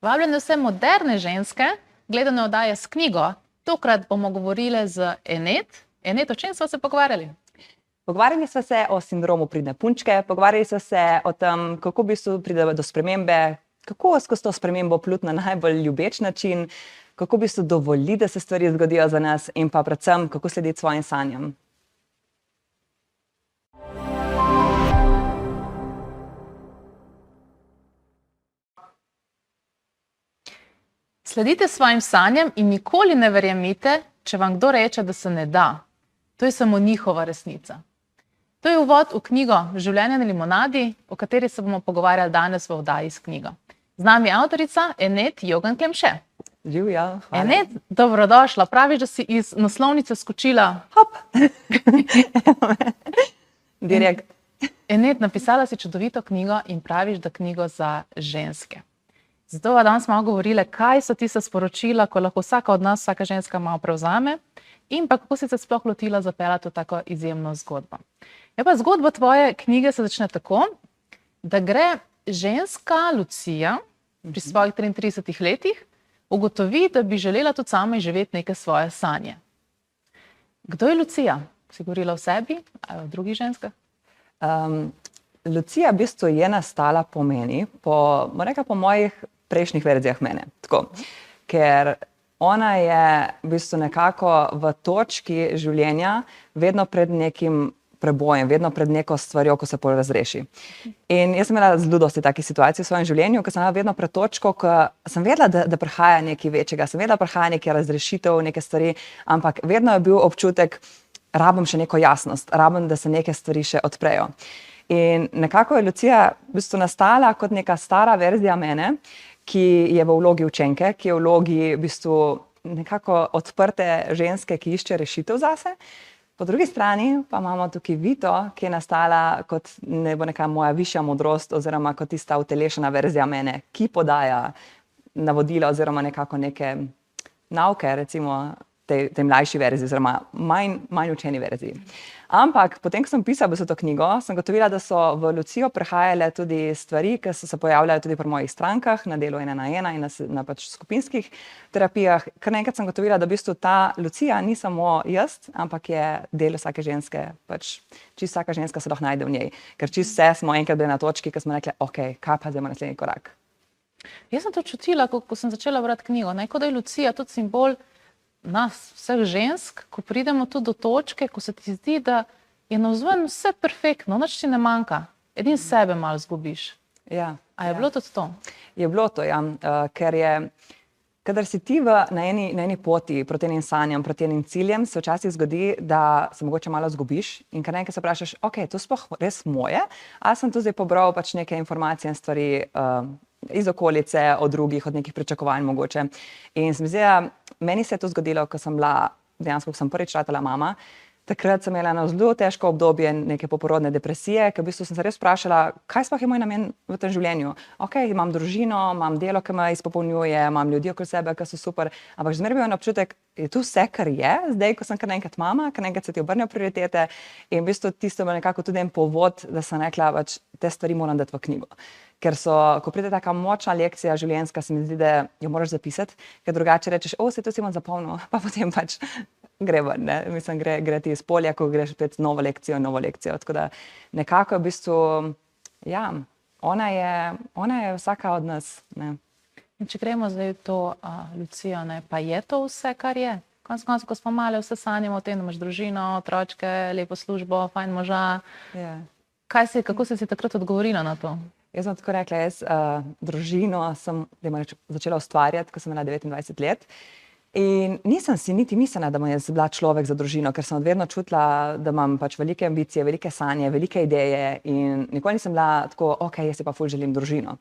Vabljene vse moderne ženske, gledane oddaje s knjigo. Tokrat bomo govorile z Enet. Enet, o čem smo se pogovarjali? Pogovarjali smo se o sindromu pridne punčke, pogovarjali smo se o tem, kako v bistvu pride do spremembe, kako skozi to spremembo pluti na najbolj ljubeč način, kako v bistvu dovoli, da se stvari zgodijo za nas in pa predvsem, kako slediti svojim sanjam. Sledite svojim sanjam in nikoli ne verjemite, če vam kdo reče, da se ne da. To je samo njihova resnica. To je uvod v knjigo Življenje na limonadi, o kateri se bomo pogovarjali danes v oddaji s knjigo. Z nami je avtorica Enet Jogan Klemše. Živja, hvala. Enet, dobrodošla. Praviš, da si iz naslovnice skočila. Hop! Direkt. Enet, napisala si čudovito knjigo in praviš, da knjigo za ženske. Zato danes malo govorile, kaj so tista sporočila, ko lahko vsaka od nas, vsaka ženska malo prevzame in pa kako si se sploh lotila zapeljati v tako izjemno zgodbo. Ja, pa zgodba tvoje knjige se začne tako, da gre ženska Lucija pri svojih 33 letih ugotovi, da bi želela tudi sama živeti neke svoje sanje. Kdo je Lucija? Si govorila o sebi ali o drugih ženskah? Lucija v bistvu je nastala po meni, po mojih prejšnjih verzijah mene. Tako. Ker ona je v bistvu nekako v točki življenja vedno pred nekim prebojem, vedno pred neko stvarjo, ko se pol razreši. In jaz sem imela zelo dosti takih situacij v svojem življenju, ko sem bila vedno pred točko, ko sem vedela, da prihaja nekaj večjega, sem vedela, da prihaja nekaj razrešitev, neke stvari, ampak vedno je bil občutek, rabim še neko jasnost, rabim, da se neke stvari še odprejo. In nekako je Lucija v bistvu nastala kot neka stara verzija mene, ki je v vlogi učenke, ki je v vlogi v bistvu nekako odprte ženske, ki išče rešitev zase. Po drugi strani pa imamo tukaj Vito, ki je nastala kot neka moja višja modrost oziroma kot tista utelešena verzija mene, ki podaja navodila oziroma nekako neke nauke, recimo tej mlajši verziji oziroma manj učeni verziji. Ampak potem, ko sem pisala to knjigo, sem gotovila, da so v Lucijo prihajale tudi stvari, ki so se pojavljale tudi pri mojih strankah, na delu 1 na 1 in na skupinskih terapijah. Kar naenkrat sem gotovila, da v bistvu ta Lucija ni samo jaz, ampak je del vsake ženske, čisto vsaka ženska se lahko najde v njej. Ker čisto vse smo enkrat bili na točki, ko smo rekli, ok, kaj pa zdaj ima naslednji korak. Jaz sem to čutila, ko sem začela brati knjigo, kot da je Lucija tudi simbol nas, vseh žensk, ko pridemo tudi do točke, ko se ti zdi, da je navzven vse perfektno, nič ti ne manjka, edin sebe malo zgubiš. Ja. A je bilo tudi to? Je bilo to, ja. Ker je, kadar si ti na eni poti proti enim sanjam, proti enim ciljem, se včasih zgodi, da se mogoče malo zgubiš in kar nekaj se vprašaš, ok, to sploh res moje, ali sem tu zdaj pobral neke informacije in stvari iz okolice, od drugih, od nekih pričakovanj mogoče. In se mi zdi, meni se je to zgodilo, ko sem bila, dejansko, ko sem prvič ratala mama, takrat sem imela eno zelo težko obdobje neke poporodne depresije, ker v bistvu sem se res vprašala, kaj sploh je moj namen v tem življenju. Ok, imam družino, imam delo, ki me izpopolnjuje, imam ljudi okoli sebe, ki so super, ampak zmeraj bil en občutek, je to vse, kar je, zdaj, ko sem kar naenkrat mama, kar naenkrat se ti obrnejo prioritete in v bistvu tisto je nekako tudi en povod, da sem rekla, te stvari moram dati v knjigo. Ker ko pride taka močna lekcija življenjska, se mi zdi, da jo moraš zapisati, ker drugače rečeš, se to si imam zapomnil, pa potem gre ven, ne? Mislim, gre ti iz polja, ko greš spet novo lekcijo, tako da nekako v bistvu, ja, ona je vsaka od nas, ne. In če gremo zdaj v to Lucijo, ne, pa je to vse, kar je? Konec koncev, ko smo male, vse sanjamo o tem, da imaš družino, otročke, lepo službo, fajn moža. Ja. Kako si takrat odgovorila na to? Jaz sem tako rekla, družino sem začela ustvarjati, ko sem imela 29 let. In nisem si niti mislila, da bom jaz bila človek za družino, ker sem vedno čutila, da imam velike ambicije, velike sanje, velike ideje in nikoli nisem bila tako, ok, jaz si pa ful želim družino.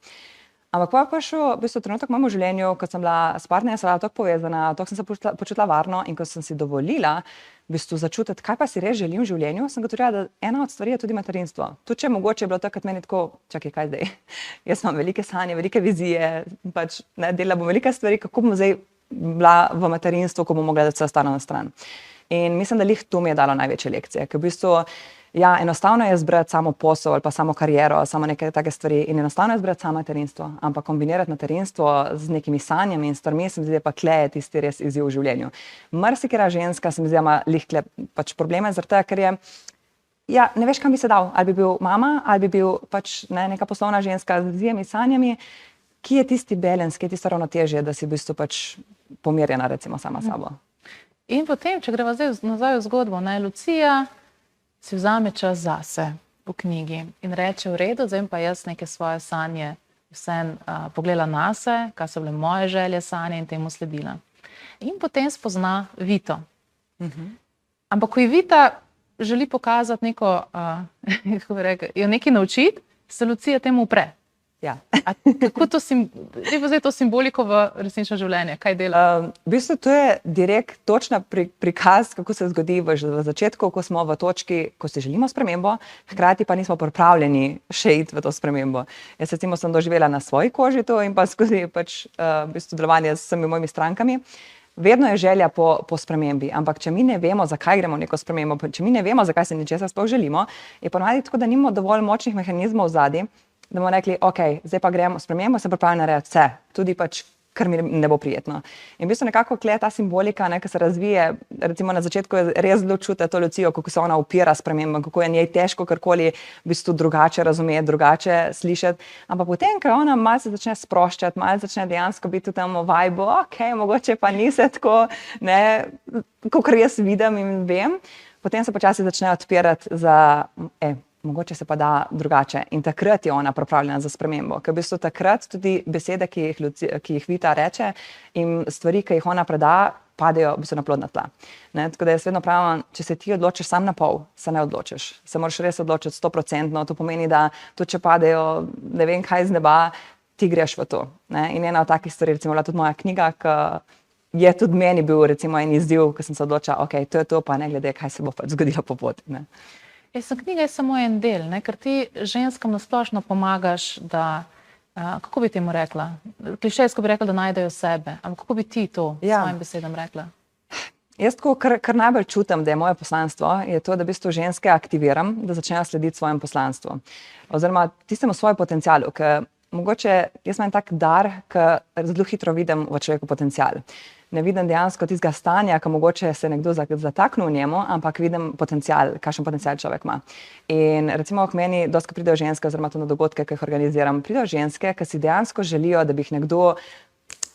Ampak pa je prišel v bistvu trenutek v mojem življenju, ko sem bila s partnerjem, sem bila tako povezana, tako sem se počutila varno in ko sem si dovolila v bistvu začutiti, kaj pa si res želim v življenju, sem gotovila, da ena od stvari je tudi materinstvo. Tudi če mogoče je bilo takrat meni tako, čakaj, kaj zdaj? Jaz imam velike sanje, velike vizije, delala bom velike stvari, kako bom zdaj bila v materinstvu, ko bom mogla dati vse ostalo na stran. In mislim, da lih to mi je dalo največje lekcije, ker v bistvu Ja, enostavno je zbrati samo posel ali pa samo kariero, samo neke take stvari in enostavno je zbrati samo materinstvo, ampak kombinirati materinstvo z nekimi sanjami in stvarmi, se mi zdi, da pa tle je tisti res izziv v življenju. Marsikera ženska se mi zdi, da ima lihtle pač probleme zaradi tega, ker je, ja, ne veš, kam bi se dal, ali bi bil mama, ali bi bil pač neka poslovna ženska z vizijami, sanjami, ki je tisti balans, ki je tisto ravnotežje, da si v bistvu pač pomirjena recimo sama sabo. In potem, če greva zdaj nazaj v zgodbo, Lucija si vzame čas zase v knjigi in reče, v redu, zdaj pa jaz neke svoje sanje vsem pogledala nase, kaj so bile moje želje, sanje in temu sledila. In potem spozna Vito. Ampak ko je Vita želi pokazati neko, kako bi rekel, jo nekaj naučiti, se Lucija temu upre. Ja. A kako to, zdaj to simboliko v resnično življenje, kaj dela? V bistvu to je direkt točna prikaz, kako se zgodi v začetku, ko smo v točki, ko si želimo spremembo, hkrati pa nismo pripravljeni še iti v to spremembo. Jaz recimo sem doživela na svoji koži to in pa skozi pač v bistvu delovanje s vsemi mojimi strankami. Vedno je želja po spremembi, ampak če mi ne vemo, zakaj gremo v neko spremembo, če mi ne vemo, zakaj se ničesar sploh želimo, je ponavadi tako, da nimamo dovolj močnih mehanizmov zadaj, da bomo rekli, ok, zdaj pa gremo v spremembo, sem pripravljena narediti vse, tudi pač, kar mi ne bo prijetno. In v bistvu nekako tle ta simbolika, ki se razvije, recimo na začetku je res zelo čutiti to Lucijo, kako se ona upira spremembam, kako je njej težko karkoli v bistvu drugače razumeti, drugače slišati, ampak potem, ko ona malce začne sproščati, malce začne dejansko biti v tem vibu, ok, mogoče pa ni se tako, ne, kakor jaz vidim in vem, potem se počasi začne odpirati za, mogoče se pa da drugače in takrat je ona pripravljena za spremembo, ker v bistvu takrat tudi besede, ki jih Vita reče in stvari, ki jih ona preda, padejo v bistvu na plodna tla. Tako da jaz vedno pravim, če se ti odločiš sam na pol, se ne odločiš. Se moraš res odločiti 100%, to pomeni, da tudi če padejo ne vem kaj z neba, ti greš v to. In ena od takih stvari, recimo tudi moja knjiga, ki je tudi meni bil recimo en izziv, ko sem se odločila, ok, to je to, pa ne glede, kaj se bo pač zgodilo po poti. Knjiga je samo en del, ker ti ženskam nasplošno pomagaš, da, kako bi temu rekla, klišejsko bi rekla, da najdejo sebe, ampak kako bi ti to svojim besedam rekla? Jaz tako, kar najbolj čutim, da je moje poslanstvo, je to, da v bistvu ženske aktiviram, da začnejo slediti svojemu poslanstvu. Oziroma tistemu svojemu potencialu, ker mogoče jaz imam tak dar, ker zelo hitro vidim v človeku potencial. Ne vidim dejansko tistega stanja, ko mogoče se nekdo zatakne v njemu, ampak vidim potencial, kakšen potencial človek ima. In recimo k meni dostikrat pridejo ženske, oziroma to na dogodke, ki jih organiziram, pridejo ženske, ki si dejansko želijo, da bi jih nekdo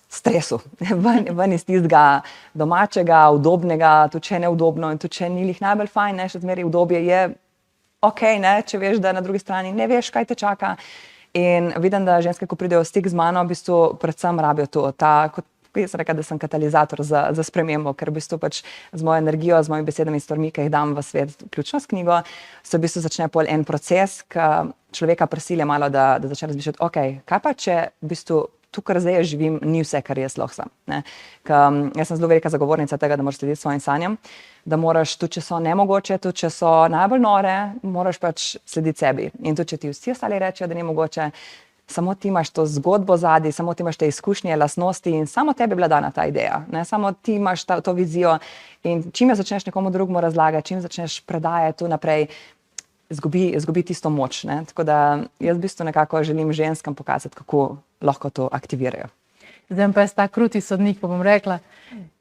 stresel, ven iz tistega domačega, udobnega, tudi če je neudobno in tudi če ni jih najbolj fajn, še zmeraj udobje je ok, če veš, da na drugi strani ne veš, kaj te čaka. In vidim, da ženske, ko pridejo v stik z mano, v bistvu predvsem rabijo to, jaz sem rekla, da sem katalizator za spremembo, ker v bistvu pač z mojo energijo, z mojimi besedami in stvarmi, ki jih dam v svet, vključno s knjigo, se v bistvu začne pol en proces, ki človeka prisilja malo, da začne razmišljati, ok, kaj pa če v bistvu to, kar zdaj živim, ni vse, kar jaz lahko sem. Jaz sem zelo velika zagovornica tega, da moraš slediti svojim sanjam, da moraš, tudi če so nemogoče, tudi če so najbolj nore, moraš pač slediti sebi. In tudi če ti vsi ostali rečejo, da ni mogoče, samo ti imaš to zgodbo zadaj, samo ti imaš te izkušnje, lastnosti in samo tebi je bila dana ta ideja. Samo ti imaš to vizijo in čim jo začneš nekomu drugemu razlagati, čim začneš predajati to naprej, izgubi tisto moč. Tako da jaz v bistvu nekako želim ženskam pokazati, kako lahko to aktivirajo. Zdaj pa jaz ta kruti sodnik, pa bom rekla,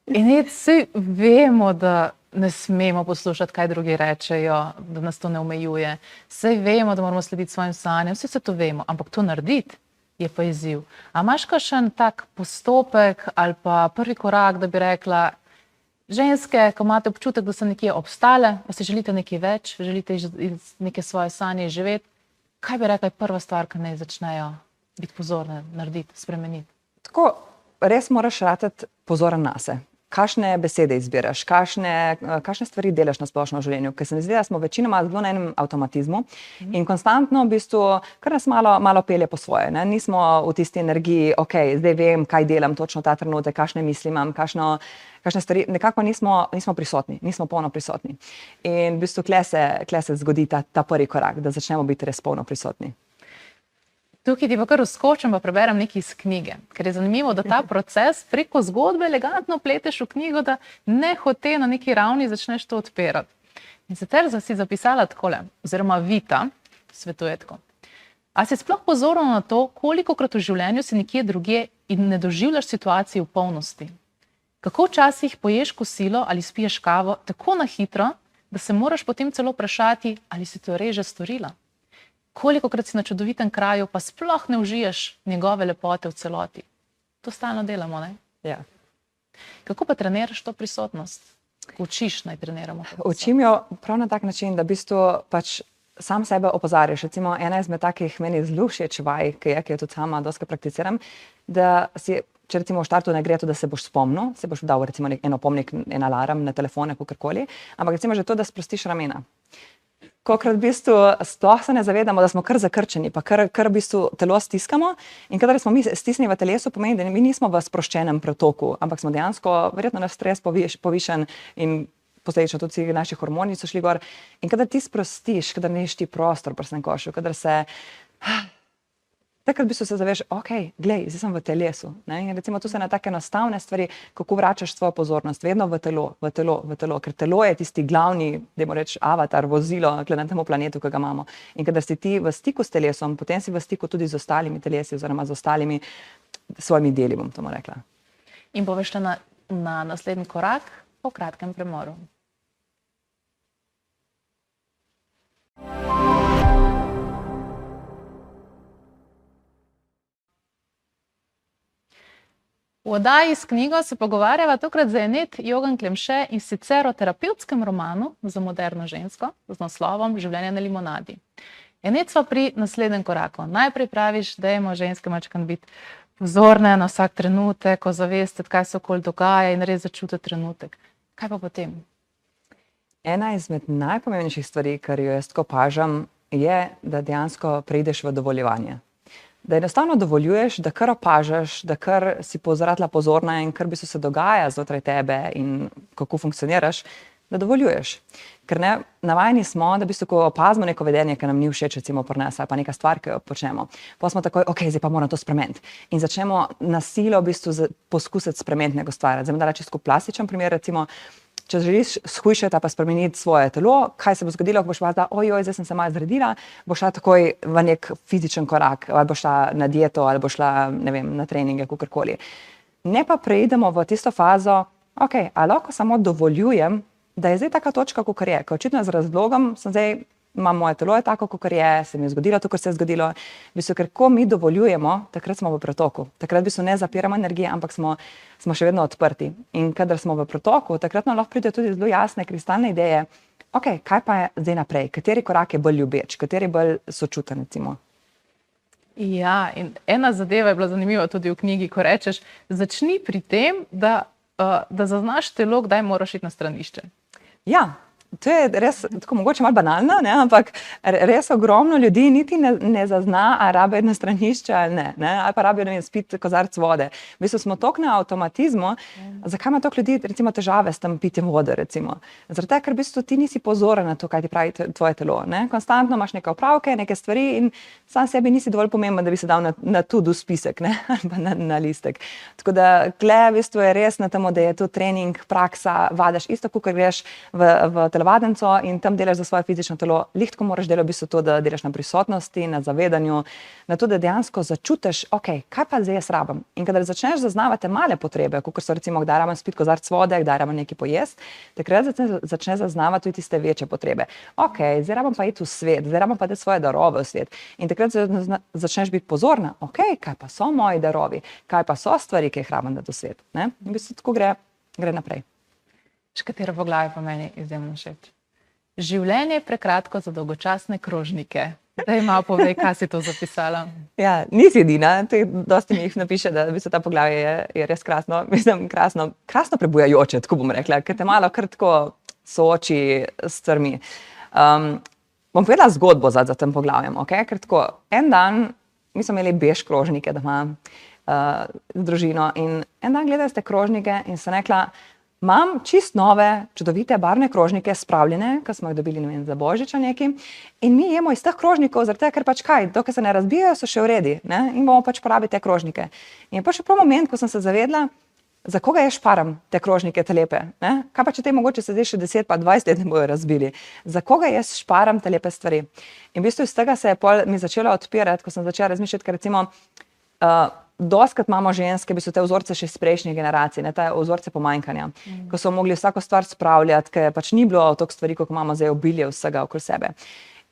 in vsi vemo, da ne smemo poslušati, kaj drugi rečejo, da nas to ne omejuje. Saj vemo, da moramo slediti svojim sanjam, vse to vemo, ampak to narediti je pa izziv. A imaš kakšen tak postopek ali pa prvi korak, da bi rekla, ženske, ko imate občutek, da so nekje obstale, da si želite nekaj več, želite neke svoje sanje živeti, kaj bi rekla je prva stvar, ki naj začnejo biti pozorne, narediti, spremeniti? Tako, res moraš ratati pozoren nase. Kakšne besede izbiraš, kakšne stvari delaš na splošno v življenju, ker se mi zdi, da smo večinoma zelo na enem avtomatizmu in konstantno v bistvu kar nas malo pelje po svoje. Nismo v tisti energiji, ok, zdaj vem, kaj delam točno ta trenutek, kakšne misli imam, kakšne stvari, nekako nismo prisotni, nismo polno prisotni. In v bistvu kle se zgodi ta prvi korak, da začnemo biti res polno prisotni. Tukaj ti pa kar uskočim, pa preberem nekaj iz knjige, ker je zanimivo, da ta proces preko zgodbe elegantno pleteš v knjigo, da ne hote na neki ravni začneš to odpirati. In sicer si zapisala takole, oziroma Vita svetuje tako. A si sploh pozorna na to, kolikokrat v življenju si nekje drugje in ne doživljaš situacij v polnosti? Kako včasih poješ kosilo ali spiješ kavo tako na hitro, da se moraš potem celo vprašati, ali si to res že storila? Kolikokrat si na čudovitem kraju, pa sploh ne užiješ njegove lepote v celoti? To stalno delamo, ne? Ja. Kako pa treniraš to prisotnost? Učiš naj treniramo? Učim jo prav na tak način, da v bistvu pač sam sebe opozarjaš. Recimo ena izmed takih meni zelo všeč vaj, ki jo tudi sama dosti prakticiram, da si, če recimo v štartu ne gre to, da se boš spomnil, se boš dal recimo en opomnik, en alarm na telefone, kakorkoli, ampak recimo že to, da sprostiš ramena. Kolikrat v bistvu sploh se ne zavedamo, da smo kar zakrčeni, pa kar v bistvu telo stiskamo, in kadar smo mi stisnjeni v telesu, pomeni, da mi nismo v sproščenem pretoku, ampak smo dejansko, verjetno naš stres povišen in posledično tudi vsi naši hormoni so šli gor. In kadar ti sprostiš, kadar neš ti prostor v prsnem košu, kadar se takrat v bistvu se zaveš, ok, glej, zdaj sem v telesu. Ne? In recimo tu se na take enostavne stvari, kako vračaš svojo pozornost, vedno v telo, ker telo je tisti glavni, dajmo reči, avatar, vozilo na tem planetu, ki ga imamo. In kadar si ti v stiku s telesom, potem si v stiku tudi z ostalimi telesi oziroma z ostalimi svojimi deli, bom to rekla. In poveš na naslednji korak po kratkem premoru. V oddaji s knjigo se pogovarjava tokrat z Enet Jogan Klemše in sicer o terapevtskem romanu za moderno žensko z naslovom Življenje na limonadi. Enet, sva pri naslednjem koraku. Najprej praviš, dajmo ženske mačkam biti pozorne na vsak trenutek, ozavestiti, kaj se okoli dogaja in res začutiti trenutek. Kaj pa potem? Ena izmed najpomembnejših stvari, kar jo jaz tako opažam, je, da dejansko preideš v dovoljevanje. Da enostavno dovoljuješ, da kar opažaš, da kar si zrasla pozorna in kar se dogaja znotraj tebe in kako funkcioniraš, da dovoljuješ. Ker ne, navajeni smo, da v bistvu, ko opazimo neko vedenje, ki nam ni všeč, recimo pri nas, ali pa neka stvar, ki jo počnemo, pa smo takoj, ok, zdaj pa moram to spremeniti. In začnemo na silo v bistvu poskusiti spremeniti neko stvar. Zdaj bom dala čisto plastičen primer, recimo, če želiš shujšati pa spremeniti svoje telo, kaj se bo zgodilo, ko boš pa ojoj, zdaj sem se malo zredila, boš šla takoj v nek fizičen korak, ali boš šla na dieto, ali boš šla, ne vem, na treninge, kakorkoli. Ne pa preidemo v tisto fazo, ok, ali lahko samo dovoljujem, da je zdaj taka točka, kakor je, ker očitno z razlogom sem zdaj, imam moje telo je tako, kakor je, se mi je zgodilo to, kar se je zgodilo. V bistvu, ker ko mi dovoljujemo, takrat smo v pretoku. Takrat v bistvu ne zapiramo energije, ampak smo še vedno odprti. In kadar smo v pretoku, takrat nam lahko pridejo tudi zelo jasne, kristalne ideje, ok, kaj pa je zdaj naprej, kateri korak je bolj ljubeč, kateri bolj sočuten, recimo. Ja, in ena zadeva je bila zanimiva tudi v knjigi, ko rečeš, začni pri tem, da zaznaš telo, kdaj moraš iti na stranišče. Ja, to je res, tako mogoče malo banalno, ne? Ampak res ogromno ljudi niti ne zazna, ali rabijo na stranišče ali ne? Ali pa rabijo, ne vem, spiti kozarec vode. V bistvu smo toliko na avtomatizmu, zakaj ima toliko ljudi recimo težave s tem pitjem vode, recimo? Zaradi tega, ker v bistvu ti nisi pozoren na to, kaj ti pravi tvoje telo, ne? Konstantno imaš neke opravke, neke stvari in sam sebi nisi dovolj pomemben, da bi se dal na to-do spisek, ne? Ali pa na listek. Tako da tle v bistvu je res na tem, da je to trening, praksa, vadaš isto, kot greš v telovadnico in tam delaš za svoje fizično telo. Lihtko moraš delati v bistvu to, da delaš na prisotnosti, na zavedanju, na to, da dejansko začutiš, ok, kaj pa zdaj jaz rabim. In kadar začneš zaznavati male potrebe, kot so recimo, kdaj rabim spiti kozarec vode, kdaj rabim nekaj pojesti, takrat začneš zaznavati tudi tiste večje potrebe. Ok, zdaj rabim pa iti v svet, zdaj rabim pa dati svoje darove v svet. In takrat začneš biti pozorna, ok, kaj pa so moji darovi, kaj pa so stvari, ki jih rabim dati v svet. Ne? In v bistvu tako gre naprej. Katero poglavje pa meni izjemno všeč. Življenje je prekratko za dolgočasne krožnike. Daj malo povej, kaj si to zapisala. Ja, nisi edina, dosti mi jih napiše, da v bistvu ta poglavje je res krasno, mislim, krasno prebujajoče, tako bom rekla, ker te malo kar tako sooči s stvarmi. Bom povedala zgodbo za tem poglavjem, ok? Ker tako, en dan, mi smo imeli bež krožnike doma z družino in en dan gledali ste krožnike in sem rekla, imam čist nove, čudovite barvne krožnike spravljene, ki smo jih dobili, ne vem, za božič ali nekaj, in mi jemo iz teh krožnikov, zaradi tega, ker pač kaj, dokaj se ne razbijajo, so še v redu, ne, in bomo pač porabili te krožnike. In je prišel prav moment, ko sem se zavedla, za koga jaz šparam te krožnike, te lepe? Ne? Kaj pa, če te mogoče se zdaj še 10 pa 20 let ne bojo razbili? Za koga jaz šparam te lepe stvari? In v bistvu iz tega se je pol mi začelo odpirati, ko sem začela razmišljati, ker recimo doskrat imamo ženske, v bistvu te vzorce še iz prejšnjih generacij, ne, te vzorce pomanjkanja, ko so mogli vsako stvar spravljati, ker pač ni bilo toliko stvari, koliko imamo zdaj obilje vsega okoli sebe.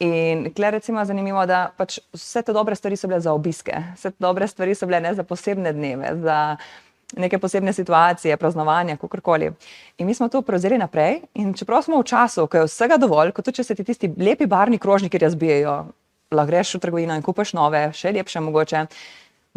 In tukaj recimo zanimivo, da pač vse te dobre stvari so bile za obiske, vse te dobre stvari so bile ne za posebne dneve, za neke posebne situacije, praznovanja, kakorkoli. In mi smo to prevzeli naprej in čeprav smo v času, ko je vsega dovolj, kot tudi če se ti tisti lepi barvni krožniki razbijajo, lahko greš v trgovino in kupiš nove, še lepše mogoče,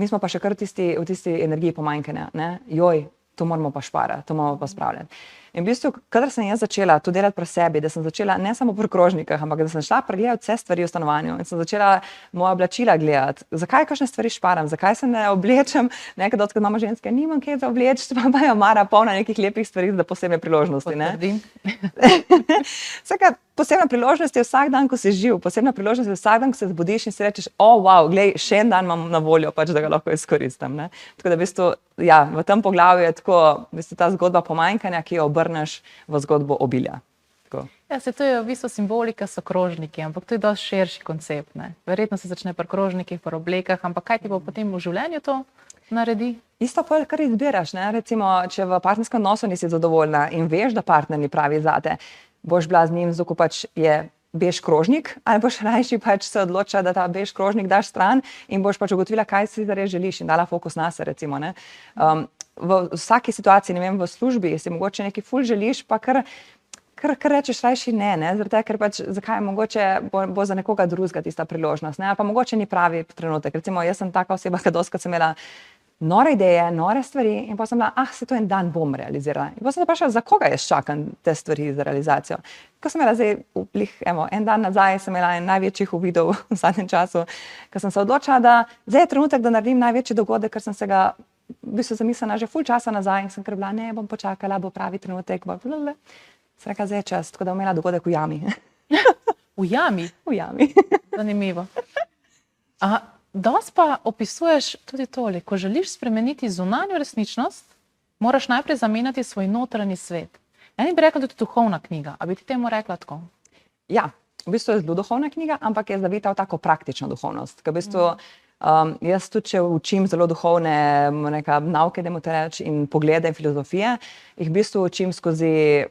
mi smo pa še kar v tisti energiji pomanjkanja, ne? Joj, to moramo pa šparati, to moramo pa spravljati. In v bistvu, kadar sem jaz začela to delati pri sebi, da sem začela ne samo pri krožnikah, ampak da sem šla pregledati vse stvari v stanovanju in sem začela moja oblačila gledati, zakaj kakšne stvari šparam, zakaj se ne oblečem, nekaj odkrat imamo ženske, nimam kaj za obleči, pa imajo mara polna nekih lepih stvari za posebne priložnosti. Vsaka posebna priložnost je vsak dan, ko si živ, posebna priložnost je vsak dan, ko se zbudiš in si rečeš, wow, glej, še en dan imam na voljo, pač, da ga lahko izkoristim. Ne? Tako da v bistvu, ja, v tem poglavju je tako, v bistvu ta zgodba pomanjkanja, ki jo obrneš v zgodbo obilja. Tako. Ja, to je v bistvu simbolika, so krožniki, ampak to je dosti širši koncept. Ne? Verjetno se začne pri krožnikih, pri oblekah, ampak kaj ti bo potem v življenju to naredi? Isto pa, kar izbiraš, ne? Recimo, če v partnerskem odnosu nisi zadovoljna in veš, da partner ni pravi zate, boš bila z njim, zato pač je bež krožnik, ali boš rajši pač se odločila, da ta bež krožnik daš stran in boš pač ugotovila, kaj si zares želiš in dala fokus na se, recimo. Ne? V vsaki situaciji, ne vem, v službi si mogoče nekaj ful želiš, pa kar rečeš rajši ne, zaradi tega, ker pač zakaj mogoče bo za nekoga drugega tista priložnost, ne? Ali pa mogoče ni pravi trenutek. Recimo, jaz sem taka oseba, ki doskrat sem imela nore ideje, nore stvari in pa sem bila, se to en dan bom realizirala. In pa sem vprašala, za koga jaz čakam te stvari za realizacijo. Ko sem imela zdaj, en dan nazaj sem imela en največjih uvidov v zadnjem času, ko sem se odločila, da zdaj je trenutek, da naredim največji dogodek, ker sem se ga v bistvu zamislila že ful časa nazaj in sem kar bila, ne, bom počakala, bo pravi trenutek, sem rekla, zdaj je čas, tako da bom imela dogodek v jami. V jami? V jami. Zanimivo. Dosti pa opisuješ tudi tole, ko želiš spremeniti zunanjo resničnost, moraš najprej zamenjati svoj notranji svet. Eni bi rekla, da je to duhovna knjiga, a bi ti temu rekla tako? Ja, v bistvu je zelo duhovna knjiga, ampak je zavita v tako praktično duhovnost. Ker v bistvu jaz tudi, če učim zelo duhovne nauke, in poglede in filozofije, jih v bistvu učim skozi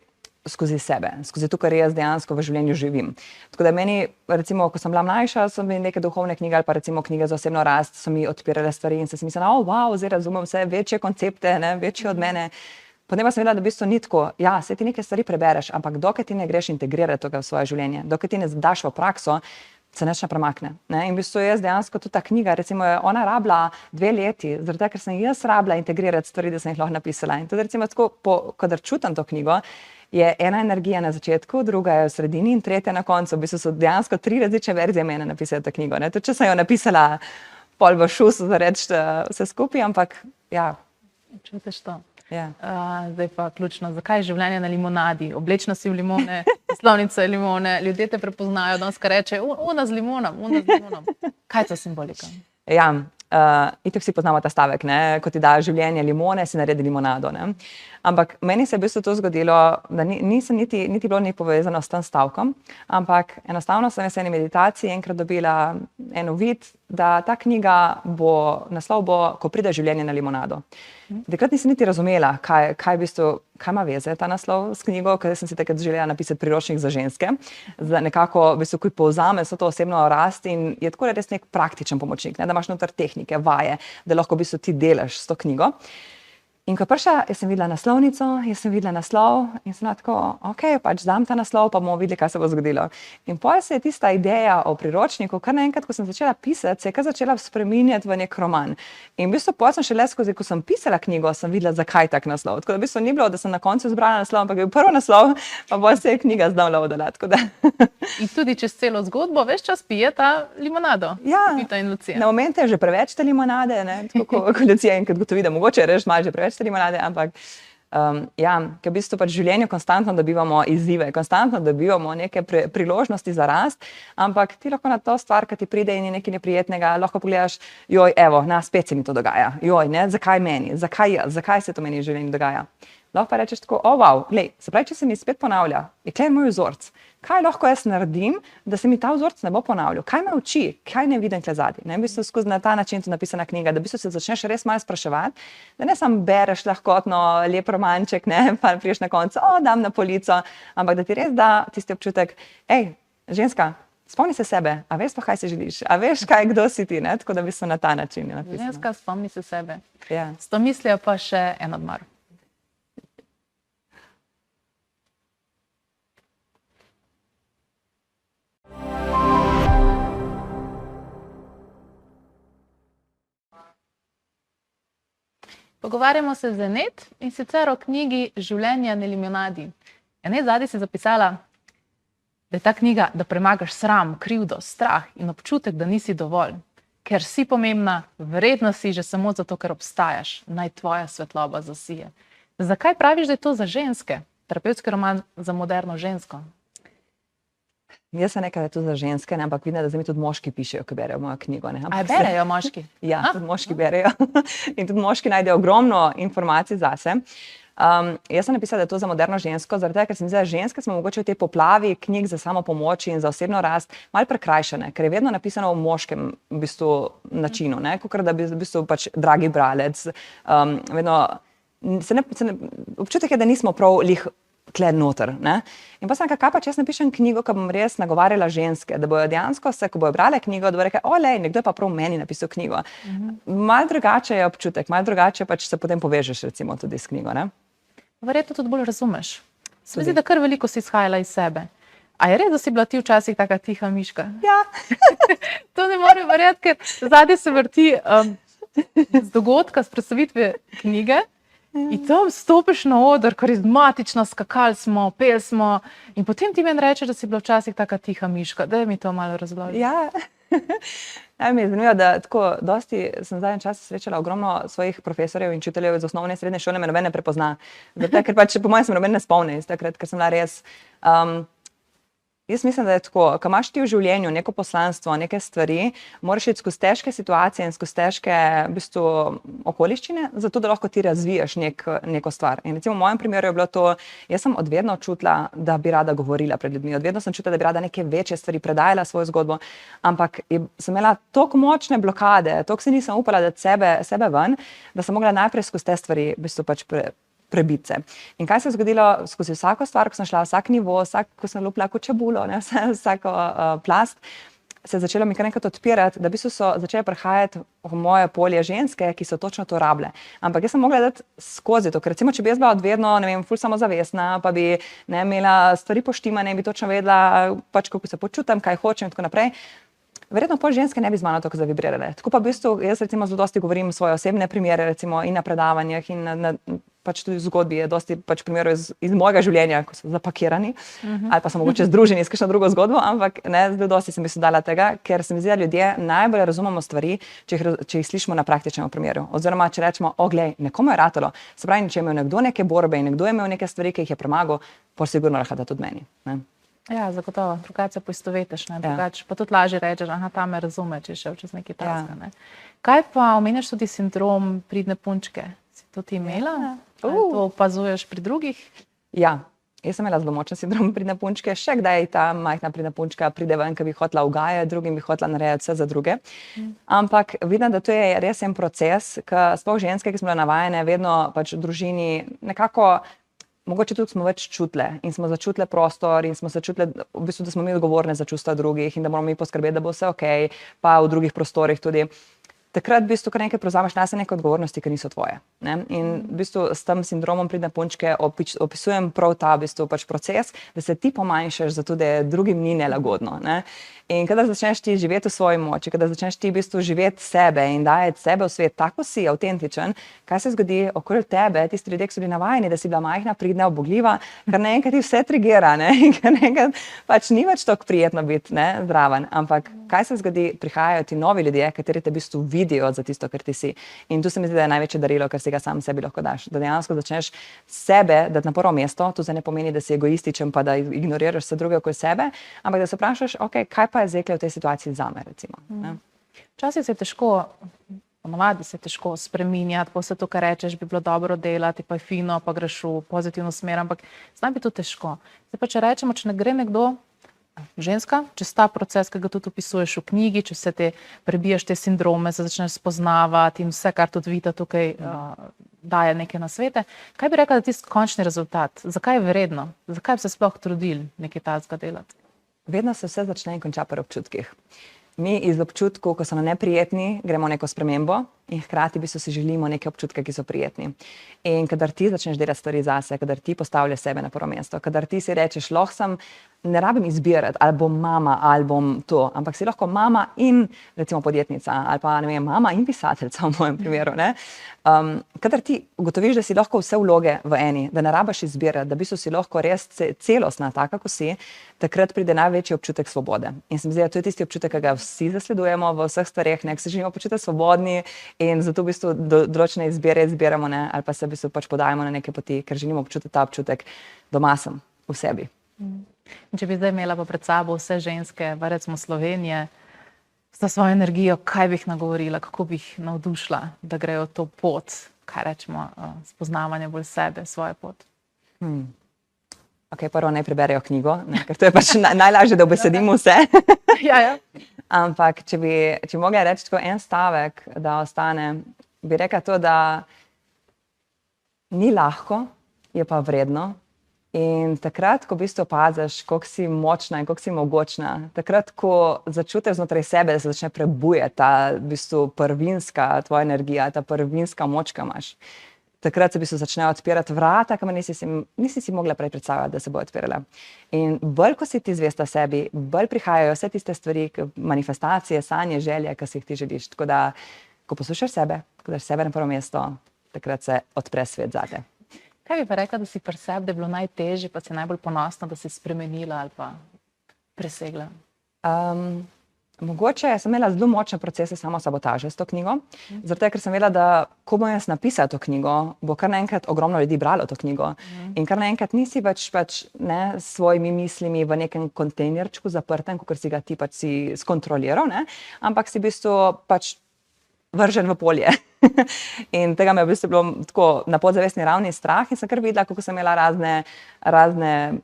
sebe, skozi to, kar jaz dejansko v življenju živim. Tako da meni, recimo, ko sem bila mlajša, so mi neke duhovne knjige ali pa recimo knjige za osebno rast, so mi odpirale stvari in sem si mislila, wow, zdaj razumem vse večje koncepte, ne, večje od mene. Potem pa sem videla, da v bistvu ni tako, ja, saj ti nekaj stvari prebereš, ampak dokaj ti ne greš integrirati tega v svoje življenje, dokaj ti ne daš v prakso, se nič ne premakne. Ne? In v bistvu jaz dejansko tudi ta knjiga, recimo je ona rabila 2 leti, zaradi tega, ker sem jaz rabila integrirati stvari, da sem jih lahko napisala. In tudi recimo tako, kadar čutim to knjigo, je ena energija na začetku, druga je v sredini in tretja na koncu. V bistvu so dejansko 3 različne verzije mene napisati to knjigo. Ne? Tudi če sem jo napisala pol v šusu, za reči vse skupaj, ampak ja. Čutiš to? Ja. Zdaj pa ključno, zakaj je življenje na limonadi? Oblečna si v limone, naslovnica je limone, ljudje te prepoznajo, danes kar reče, ona z limonom. Kaj je to simbolika? Ja, itak vsi poznamo ta stavek, ne? Ko ti da življenje limone, si naredi limonado. Ne? Ampak meni se je v bistvu to zgodilo, da nisem niti bilo ni povezano s tem stavkom, ampak enostavno sem v eni meditaciji enkrat dobila en uvid, da ta knjiga naslov bo, ko pride življenje na limonado. Takrat nisem niti razumela, kaj ima veze ta naslov s knjigo, ker sem si takrat želela napisati priročnik za ženske, za nekako, v bistvu, ko povzame vso to osebno rast in je tako res nek praktičen pomočnik, ne, da imaš noter tehnike, vaje, da lahko v bistvu ti delaš s to knjigo. In ko prišla, jaz sem videla naslovnico, jaz sem videla naslov in sem tako, ok, pač dam ta naslov, pa bomo videli, kaj se bo zgodilo. In potem se je tista ideja o priročniku, kar naenkrat, ko sem začela pisati, se je kar začela spreminjati v nek roman. In v bistvu potem sem šele skozi, ko sem pisala knjigo, sem videla, zakaj tak naslov. Tako da v bistvu ni bilo, da sem na koncu izbrala naslov, ampak je bil prvi naslov, pa potem se je knjiga znala oddalati. In tudi čez celo zgodbo ves čas pije ta limonado. Ja, Vita in Lucija. Na momente je že preveč te limonade, ne? Tako kot Lucija enkrat gotovi, da mogoče je res malo že preveč te limonade, ampak Ja, ker v bistvu pač v življenju konstantno dobivamo izzive, konstantno dobivamo neke priložnosti za rast, ampak ti lahko na to stvar, ki ti pride in je nekaj neprijetnega, lahko pogledaš, joj, evo, spet se mi to dogaja, joj, ne, zakaj meni, zakaj se to meni v življenju dogaja. Lahko pa rečeš tako, wow, glej, se pravi, če se mi spet ponavlja, je klej moj vzorc. Kaj lahko jaz naredim, da se mi ta vzorc ne bo ponavljal? Kaj me uči? Kaj ne vidim tle zadaj? V bistvu skozi na ta način tu napisana knjiga, da v bistvu se začneš res malo spraševati, da ne samo bereš lahkotno lep romanček, ne, pa priješ na koncu, dam na polico, ampak da ti res da tisti občutek, ženska, spomni se sebe, a veš pa, kaj si želiš, a veš, kdo si ti, ne? Tako da v bistvu na ta način je napisano. Ženska, spomni se sebe. Ja. S to mislijo pa še en odmor. Pogovarjamo se z Enet in sicer o knjigi Življenje na limonadi. Enet, zadaj si zapisala, da je ta knjiga, da premagaš sram, krivdo, strah in občutek, da nisi dovolj. Ker si pomembna, vredna si že samo zato, ker obstajaš, naj tvoja svetloba zasije. Zakaj praviš, da je to za ženske? Terapevtski roman za moderno žensko. Jaz sem nekaj, da je to za ženske, ne, ampak vidim, da zdaj mi tudi moški pišejo, ki berejo mojo knjigo. Ne, A berejo moški? Ja, tudi moški berejo. In tudi moški najdejo ogromno informacij zase. Jaz sem napisala, da je to za moderno žensko, zaradi tega, ker se mi zdi, da ženske smo mogoče v tej poplavi knjig za samopomoč in za osebno rast malo prekrajšane, ker je vedno napisano v moškem v bistvu načinu, ne, kakor da bi v bistvu pač dragi bralec. Vedno, občutek je, da nismo prav lih tle noter, ne. In pa sem nekaj, kaj pa, če jaz napišem knjigo, ko bom res nagovarjala ženske, da bojo dejansko se, ko bojo brale knjigo, da bojo rekli, olej, nekdo je pa prav meni napisal knjigo. Malo drugače je občutek, malo drugače pač se potem povežeš recimo tudi s knjigo, ne. Verjetno tudi bolj razumeš. Se mi zdi, da kar veliko si izhajala iz sebe. A je res, da si bila ti včasih taka tiha miška? Ja. To ne morem verjeti, ker zadaj se vrti z dogodka, s predstavitve knjige, in tam stopiš na oder, karizmatično, skakali smo, peli smo, in potem ti meni rečeš, da si bila včasih taka tiha miška. Daj mi to malo razloži. Ja. Mi je zanimivo, da tako dosti sem zadnji čas srečala ogromno svojih profesorjev in učiteljev iz osnovne in srednje šole, me noben ne prepozna. Zato, ker pač po mojem se me noben ne spomni, takrat, ker sem bila res. Jaz mislim, da je tako, ko imaš ti v življenju neko poslanstvo, neke stvari, moraš iti skozi težke situacije in skozi težke v bistvu okoliščine, zato da lahko ti razviješ neko stvar. In recimo v mojem primeru je bilo to, jaz sem odvedno čutila, da bi rada govorila pred ljudmi, odvedno sem čutila, da bi rada neke večje stvari predajala svojo zgodbo, ampak sem imela toliko močne blokade, toliko se nisem upala dati sebe ven, da sem mogla najprej skozi te stvari v bistvu pač prebiti se. In kaj se je zgodilo skozi vsako stvar, ko sem šla, vsak nivo, ko sem lupila kot čebulo, ne, vsako plast, se je začelo mi kar nekaj odpirati, da v bistvu so začele prihajati v moje polje ženske, ki so točno to rabile. Ampak jaz sem mogla dati skozi to, ker recimo, če bi jaz bila odvedno, ne vem, ful samozavestna, pa bi ne imela stvari poštimane, bi točno vedela, pač kako se počutim, kaj hočem in tako naprej, verjetno pol ženske ne bi z mano tako zavibrirale. Tako pa v bistvu jaz recimo zelo dosti govorim svoje osebne primere, recimo in na predavanjih in pač tudi v zgodbi je dosti pač primerov iz mojega življenja, ko so zapakirani, ali pa so mogoče združeni s kakšno drugo zgodbo, ampak ne, zelo dosti sem se dala tega, ker se mi zdi, da ljudje najbolj razumemo stvari, če jih slišimo na praktičnem primeru. Oziroma, če rečemo, glej, nekomu je ratalo, se pravi, če je imel nekdo neke borbe in nekdo je imel neke stvari, ki jih je premagal, pol sigurno lahko da tudi meni. Ne? Ja, zagotovo. Drugače poistovetiš, ne? Drugače pa tudi lažje rečeš, aha, ta me razume, če šel čez nekaj taska, ne? Kaj pa omenjaš tudi sindrom pridne punčke? Si to ti imela? To opazuješ pri drugih? Ja, jaz sem imela zelo močen sindrom pridne punčke, še kdaj ta majhna pridna punčka pride ven, ki bi hotela ugajati, drugim bi hotela narediti vse za druge. Ampak vidim, da to je res en proces, ker sploh ženske, ki smo bile navajene, vedno pač v družini nekako mogoče tudi smo več čutile in smo začutile prostor in smo se čutile, v bistvu, da smo mi odgovorne za čustva drugih in da moramo mi poskrbeti, da bo vse okej, pa v drugih prostorih tudi. Takrat v bistvu kar nekaj prevzameš nase neke odgovornosti, ki niso tvoje. Ne? In v bistvu s tem sindromom pridne punčke opisujem prav ta v bistvu pač proces, da se ti pomanjšaš, zato da je drugim ni nelagodno. Ne? In kadar začneš ti živeti v svoji moči, kadar začneš ti v bistvu živeti sebe in dajati sebe v svet, tako si avtentičen, kaj se zgodi okoli tebe, tisti ljudje, ki so bili navajeni, da si bila majhna, pridna, ubogljiva, kar naenkrat ti vse trigira, ne? In kar naenkrat pač ni več tako prijetno biti, ne, zraven, ampak kaj se zgodi, prihajajo ti novi ljudje, kateri te v bistvu vidijo za tisto, kar ti si. In tu se mi zdi, da je največje darilo, kar si ga sam sebi lahko daš. Da dejansko začneš sebe dati na prvo mesto, to ne pomeni, da si egoističen pa da ignoriraš vse druge okoli sebe, ampak da se vprašaš, ok, kaj pa je zdaj v tej situaciji zame, recimo. Včasih se je težko, ponavadi se je težko spreminjati, pa vse to, kar rečeš, bi bilo dobro delati, pa je fino, pa greš v pozitivno smer, ampak zdaj bi to težko. Zdaj pa, če rečemo, če ne gre nekdo, ženska, čez ta proces, ki ga tudi opisuješ v knjigi, če se te prebijaš te sindrome, se začneš spoznavati in vse, kar tudi Vita tukaj daje neke nasvete, kaj bi rekla, da tisti končni rezultat? Zakaj je vredno? Zakaj bi se sploh trudili nekaj takega delati? Vedno se vse začne in konča pri občutkih. Mi iz občutkov, ko so nam neprijetni, gremo neko spremembo in hkrati si želimo neke občutke, ki so prijetni. In kadar ti začneš delati stvari zase, kadar ti postavljaš sebe na prvo mesto, kadar ti si rečeš, lahko sem, ne rabim izbirati, ali bom mama, ali bom to, ampak si lahko mama in recimo podjetnica, ali pa ne vem, mama in pisateljca v mojem primeru. Kadar ti ugotoviš, da si lahko vse vloge v eni, da ne rabiš izbirati, da si lahko res celostna, taka, kot si, takrat pride največji občutek svobode. In se mi zdi, da to je tisti občutek, ki ga vsi zasledujemo v vseh stvareh, ker se želimo počutiti svobodni in zato v bistvu določene izbire izbiramo, ali pa se v bistvu pač podajamo na neke poti, ker želimo občutiti ta občutek, doma sem v sebi. Če bi zdaj imela pa pred sabo vse ženske, recimo Slovenije, za svojo energijo, kaj bi jih nagovorila, kako bi jih navdušila, da grejo to pot, kaj rečemo, spoznavanje bolj sebe, svojo pot? Ok, prvo naj preberejo knjigo, ker to je pač najlažje, da obesedimo vse. Ja. Ampak, če bi mogla reči tako en stavek, da ostane, bi rekla to, da ni lahko, je pa vredno. In takrat, ko v bistvu opaziš, koliko si močna in koliko si mogočna, takrat, ko začutiš znotraj sebe, da se začne prebujati ta v bistvu prvinska tvoja energija, ta prvinska moč, ki imaš, takrat se v bistvu začnejo odpirati vrata, ki nisi si mogla prej predstavljati, da se bo odpirala. In bolj, ko si ti zvesta sebi, bolj prihajajo vse tiste stvari, manifestacije, sanje, želje, ki si jih ti želiš. Tako da, ko poslušaš sebe, ko daš sebe na prvo mesto, takrat se odpre svet zate. Kaj bi pa rekla, da si pri sebi, da je bilo najtežje, pa si najbolj ponosna, da si spremenila ali pa presegla? Mogoče sem imela zelo močne procese samosabotaže s to knjigo, zato ker sem vedela, da ko bom jaz napisala to knjigo, bo kar naenkrat ogromno ljudi bralo to knjigo. In kar naenkrat nisi več s svojimi mislimi v nekem kontejnerčku zaprtem, kot si ga ti pač si skontroliral, ampak si v bistvu pač vržen v polje. In tega me je v bistvu bilo tako na podzavestni ravni strah in sem kar videla, kako sem imela razne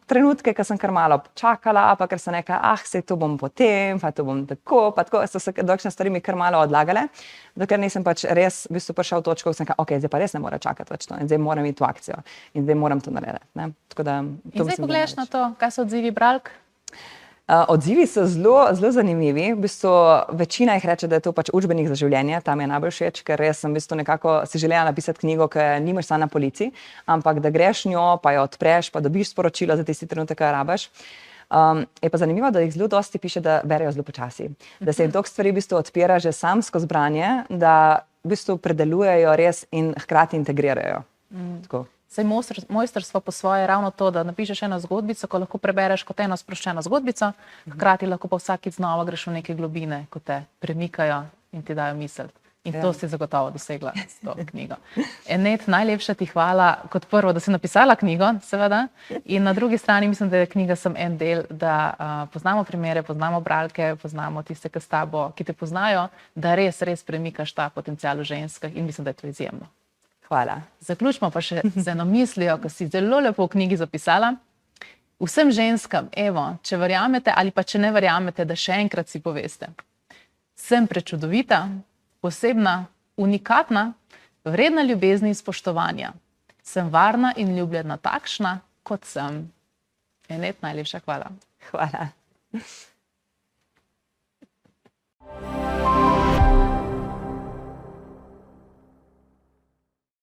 trenutke, ko sem kar malo čakala, pa ker sem rekla, sej to bom potem, pa to bom tako, pa tako, so se določene stvari mi kar malo odlagale, dokler nisem pač res v bistvu prišla v točko, ko sem rekla, ok, zdaj pa res ne mora čakati več to in zdaj moram iti v akcijo in zdaj moram to narediti. Tako da, in zdaj, ko gledaš na to, kaj so odzivi bralk? Odzivi so zelo zanimivi. V bistvu večina jih reče, da je to pač učbenik za življenje, tam je najbolj všeč, ker res sem v bistvu nekako si želela napisati knjigo, ki nimaš samo na polici, ampak da greš njo, pa jo odpreš, pa dobiš sporočilo za tisti trenutek, ki jo rabiš. Je pa zanimivo, da jih zelo dosti piše, da berejo zelo počasi, da se jim toliko stvari v bistvu odpira že sam skozi branje, da v bistvu predelujejo res in hkrati integrirajo. Tako. Saj mojstrstvo po svoje je ravno to, da napišeš eno zgodbico, ko lahko prebereš kot eno sproščeno zgodbico, hkrati lahko pa vsakič znova greš v neke globine, ko te premikajo in ti dajo misel. In to si zagotovo dosegla s to knjigo. Enet, najlepša ti hvala kot prvo, da si napisala knjigo, seveda, in na drugi strani mislim, da je knjiga sem en del, da poznamo primere, poznamo bralke, poznamo tiste, ki te poznajo, da res premikaš ta potencial v ženskah in mislim, da je to izjemno. Hvala. Zaključimo pa še z eno mislijo, ki si zelo lepo v knjigi zapisala. Vsem ženskam, evo, če verjamete ali pa če ne verjamete, da še enkrat si poveste. Sem prečudovita, posebna, unikatna, vredna ljubezni in spoštovanja. Sem varna in ljubljena takšna, kot sem. Enet, najlepša hvala. Hvala.